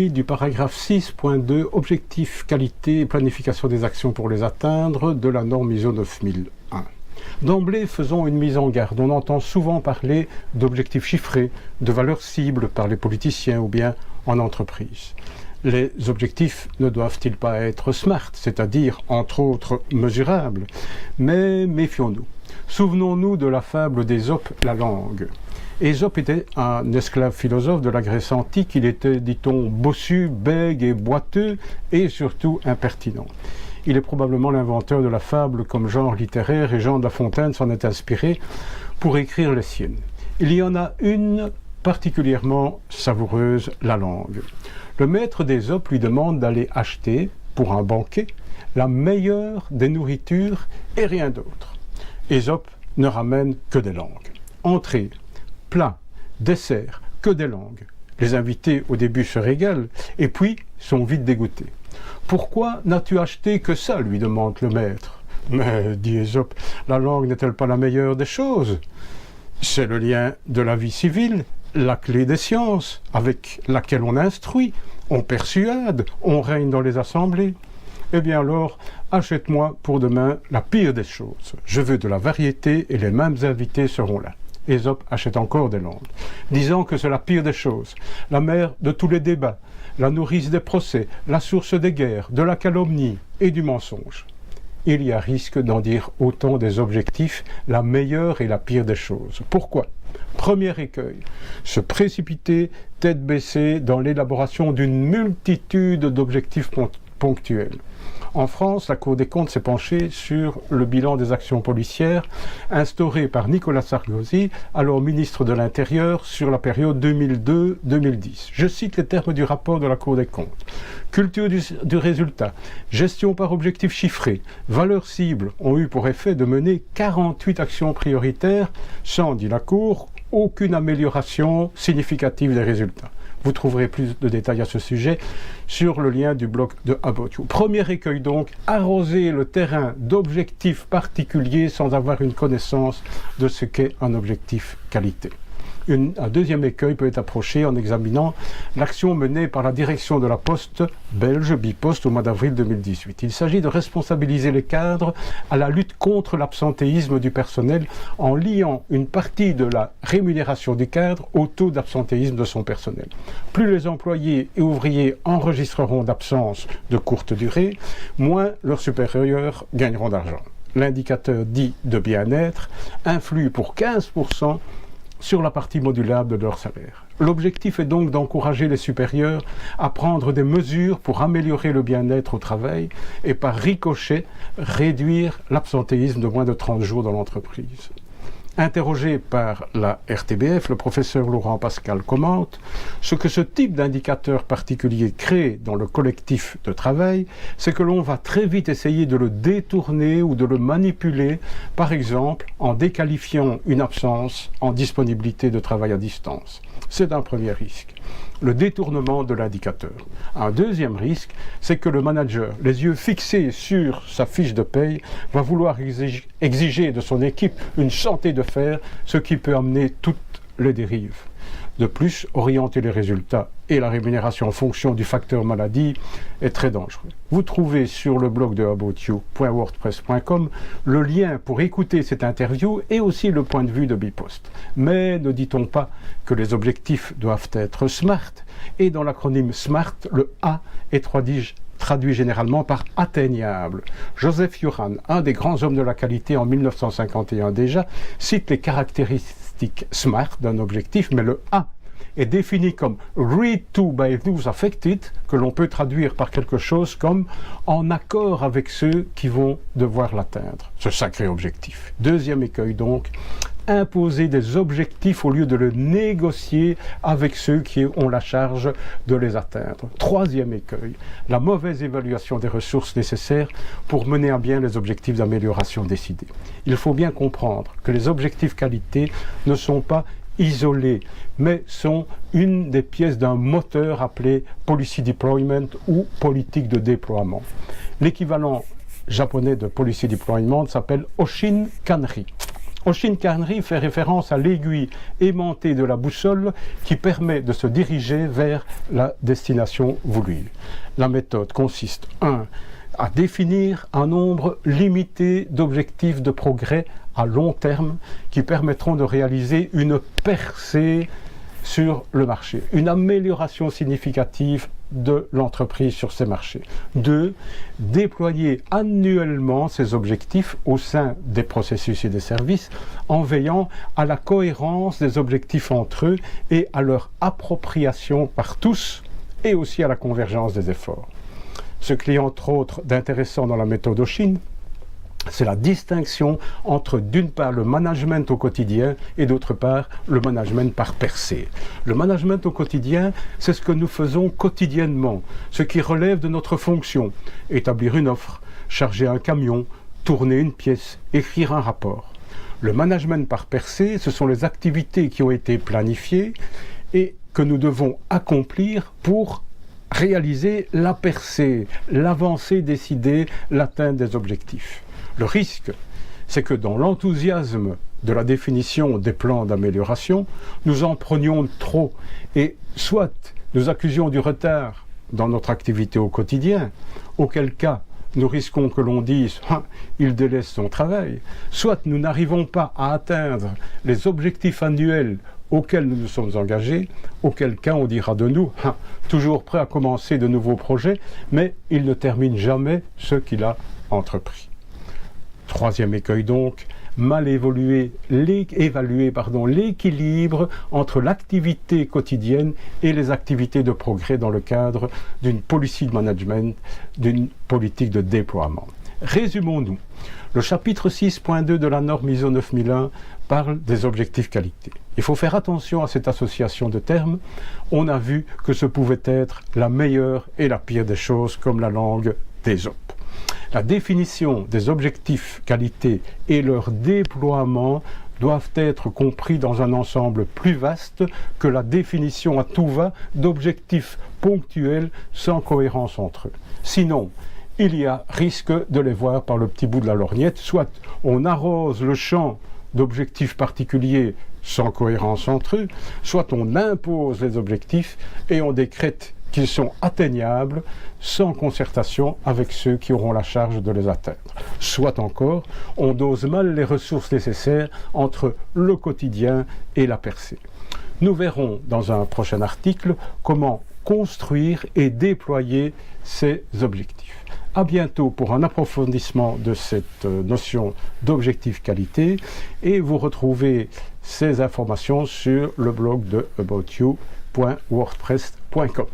celui du paragraphe 6.2, objectifs, qualité et planification des actions pour les atteindre de la norme ISO 9001. D'emblée, faisons une mise en garde. On entend souvent parler d'objectifs chiffrés, de valeurs cibles par les politiciens ou bien en entreprise. Les objectifs ne doivent-ils pas être SMART, c'est-à-dire, entre autres, mesurables? Mais méfions-nous. Souvenons-nous de la fable d'Ésope, la langue. Ésope était un esclave philosophe de la Grèce antique. Il était, dit-on, bossu, bègue et boiteux, et surtout impertinent. Il est probablement l'inventeur de la fable comme genre littéraire, et Jean de La Fontaine s'en est inspiré pour écrire les siennes. Il y en a une particulièrement savoureuse, la langue. Le maître d'Ésope lui demande d'aller acheter, pour un banquet, la meilleure des nourritures et rien d'autre. Ésope ne ramène que des langues. Entrée, plat, dessert, que des langues. Les invités au début se régalent et puis sont vite dégoûtés. « Pourquoi n'as-tu acheté que ça ?» lui demande le maître. « Mais, dit Ésope, la langue n'est-elle pas la meilleure des choses? C'est le lien de la vie civile, la clé des sciences, avec laquelle on instruit, on persuade, on règne dans les assemblées. Eh bien alors, achète-moi pour demain la pire des choses. Je veux de la variété et les mêmes invités seront là. » Ésope achète encore des langues, disant que c'est la pire des choses, la mère de tous les débats, la nourrice des procès, la source des guerres, de la calomnie et du mensonge. Il y a risque d'en dire autant des objectifs, la meilleure et la pire des choses. Pourquoi? Premier écueil, se précipiter tête baissée dans l'élaboration d'une multitude d'objectifs ponctuels. En France, la Cour des comptes s'est penchée sur le bilan des actions policières instauré par Nicolas Sarkozy, alors ministre de l'Intérieur, sur la période 2002-2010. Je cite les termes du rapport de la Cour des comptes. Culture du résultat, gestion par objectifs chiffrés, valeurs cibles ont eu pour effet de mener 48 actions prioritaires sans, dit la Cour, aucune amélioration significative des résultats. Vous trouverez plus de détails à ce sujet sur le lien du blog de About You. Premier écueil donc, arroser le terrain d'objectifs particuliers sans avoir une connaissance de ce qu'est un objectif qualité. Un deuxième écueil peut être approché en examinant l'action menée par la direction de la Poste belge, Bipost, au mois d'avril 2018. Il s'agit de responsabiliser les cadres à la lutte contre l'absentéisme du personnel en liant une partie de la rémunération du cadre au taux d'absentéisme de son personnel. Plus les employés et ouvriers enregistreront d'absence de courte durée, moins leurs supérieurs gagneront d'argent. L'indicateur dit de bien-être influe pour 15% sur la partie modulable de leur salaire. L'objectif est donc d'encourager les supérieurs à prendre des mesures pour améliorer le bien-être au travail et par ricochet réduire l'absentéisme de moins de 30 jours dans l'entreprise. Interrogé par la RTBF, le professeur Laurent Pascal commente ce que ce type d'indicateur particulier crée dans le collectif de travail, c'est que l'on va très vite essayer de le détourner ou de le manipuler, par exemple en déqualifiant une absence en disponibilité de travail à distance. C'est un premier risque, le détournement de l'indicateur. Un deuxième risque, c'est que le manager, les yeux fixés sur sa fiche de paye, va vouloir exiger de son équipe une santé de fer, ce qui peut amener toutes les dérives. De plus, orienter les résultats et la rémunération en fonction du facteur maladie est très dangereux. Vous trouvez sur le blog de aboutyou.wordpress.com le lien pour écouter cette interview et aussi le point de vue de Bipost. Mais ne dit-on pas que les objectifs doivent être SMART? Et dans l'acronyme SMART, le A est traduit généralement par atteignable. Joseph Juran, un des grands hommes de la qualité en 1951 déjà, cite les caractéristiques SMART d'un objectif, mais le A est défini comme « read to by those affected », que l'on peut traduire par quelque chose comme « en accord avec ceux qui vont devoir l'atteindre ». Ce sacré objectif. Deuxième écueil donc, imposer des objectifs au lieu de le négocier avec ceux qui ont la charge de les atteindre. Troisième écueil, la mauvaise évaluation des ressources nécessaires pour mener à bien les objectifs d'amélioration décidés. Il faut bien comprendre que les objectifs qualité ne sont pas isolés, mais sont une des pièces d'un moteur appelé Policy Deployment ou politique de déploiement. L'équivalent japonais de Policy Deployment s'appelle Oshin Kanri. Oshin Kanri fait référence à l'aiguille aimantée de la boussole qui permet de se diriger vers la destination voulue. La méthode consiste 1. À définir un nombre limité d'objectifs de progrès à long terme qui permettront de réaliser une percée sur le marché, une amélioration significative de l'entreprise sur ces marchés. 2. Déployer annuellement ces objectifs au sein des processus et des services en veillant à la cohérence des objectifs entre eux et à leur appropriation par tous et aussi à la convergence des efforts. Ce qui est entre autres d'intéressant dans la méthode Oshin, c'est la distinction entre d'une part le management au quotidien et d'autre part le management par percée. Le management au quotidien, c'est ce que nous faisons quotidiennement, ce qui relève de notre fonction. Établir une offre, charger un camion, tourner une pièce, écrire un rapport. Le management par percée, ce sont les activités qui ont été planifiées et que nous devons accomplir pour réaliser la percée, l'avancée décidée, l'atteinte des objectifs. Le risque, c'est que dans l'enthousiasme de la définition des plans d'amélioration, nous en prenions trop et soit nous accusions du retard dans notre activité au quotidien, auquel cas nous risquons que l'on dise « il délaisse son travail », soit nous n'arrivons pas à atteindre les objectifs annuels auxquels nous nous sommes engagés, auquel cas on dira de nous « toujours prêt à commencer de nouveaux projets, mais il ne termine jamais ce qu'il a entrepris ». Troisième écueil donc, mal évaluer l'équilibre entre l'activité quotidienne et les activités de progrès dans le cadre d'une policy de management, d'une politique de déploiement. Résumons-nous. Le chapitre 6.2 de la norme ISO 9001 parle des objectifs qualité. Il faut faire attention à cette association de termes. On a vu que ce pouvait être la meilleure et la pire des choses, comme la langue d'Ésope. La définition des objectifs qualité et leur déploiement doivent être compris dans un ensemble plus vaste que la définition à tout va d'objectifs ponctuels sans cohérence entre eux. Sinon, il y a risque de les voir par le petit bout de la lorgnette, soit on arrose le champ d'objectifs particuliers sans cohérence entre eux, soit on impose les objectifs et on décrète qu'ils sont atteignables sans concertation avec ceux qui auront la charge de les atteindre. Soit encore, on dose mal les ressources nécessaires entre le quotidien et la percée. Nous verrons dans un prochain article comment construire et déployer ces objectifs. À bientôt pour un approfondissement de cette notion d'objectif qualité et vous retrouvez ces informations sur le blog de aboutyou.wordpress.com.